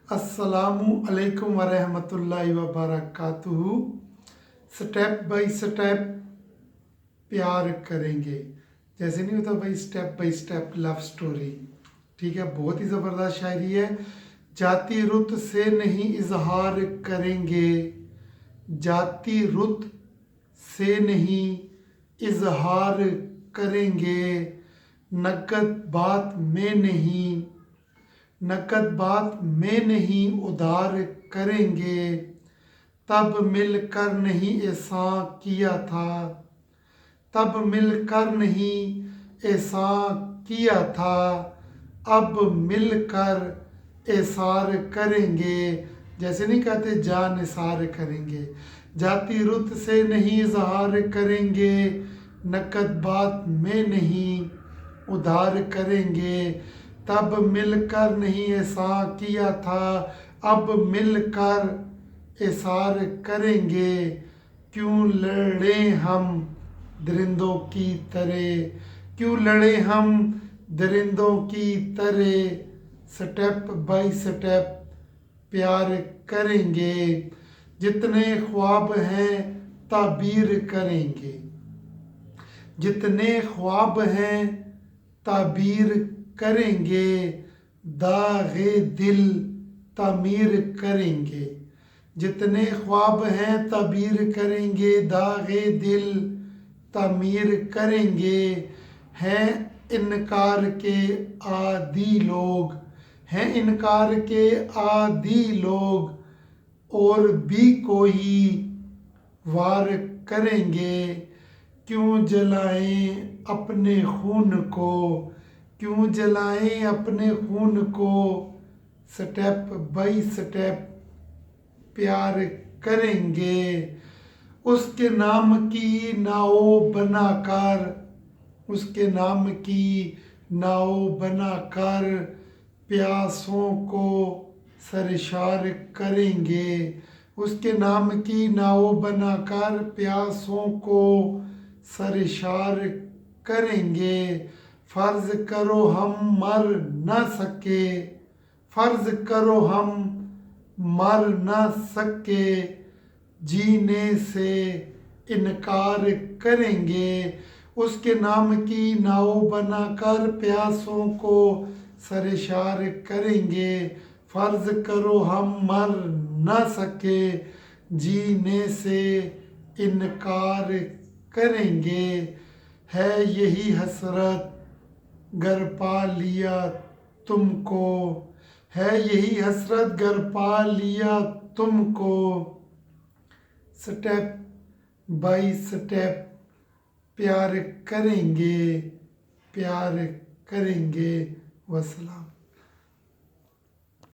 अस्सलामु अलैकुम वरहमतुल्लाहि वबरकातुहू। स्टेप बाय स्टेप प्यार करेंगे, जैसे नहीं होता भाई, step by step love story. ठीक है, बहुत ही ज़बरदस्त शायरी है। जाति रुत से नहीं इजहार करेंगे, जाति रुत से नहीं इजहार करेंगे, नकद बात में नहीं, नकद बात में नहीं उधार करेंगे। तब मिलकर नहीं एहसान किया था, तब मिलकर नहीं एहसान किया था, अब मिलकर एसार करेंगे। जैसे नहीं कहते जान निसार करेंगे। जाति रुत से नहीं इजहार करेंगे, नकद बात में नहीं उधार करेंगे। तब मिलकर नहीं एहसान किया था, अब मिलकर एसार करेंगे। क्यों लड़े हम दरिंदों की तरह, क्यों लड़े हम दरिंदों की तरह, स्टेप बाय स्टेप प्यार करेंगे। जितने ख्वाब हैं ताबीर करेंगे, जितने ख्वाब हैं ताबीर करेंगे, दागे दिल तामीर करेंगे। जितने ख्वाब हैं ताबीर करेंगे, दागे दिल तामीर करेंगे। हैं इनकार के आदी लोग, हैं इनकार के आदी लोग, और भी कोई वार करेंगे। क्यों जलाएं अपने खून को, क्यों जलाएं अपने खून को, स्टेप बाय स्टेप प्यार करेंगे। उसके नाम की नाव बनाकर, उसके नाम की नाव बनाकर, प्यासों को सरशार करेंगे। उसके नाम की नाव बनाकर प्यासों को सरशार करेंगे। फर्ज करो हम मर न सके, फर्ज करो हम मर न सके, जीने से इनकार करेंगे। उसके नाम की नाव बनाकर प्यासों को सरशार करेंगे। फर्ज करो हम मर न सके, जीने से इनकार करेंगे। है यही हसरत गर पा लिया तुमको, है यही हसरत गर पा लिया तुमको, स्टेप बाय स्टेप प्यार करेंगे, प्यार करेंगे। वसलाम।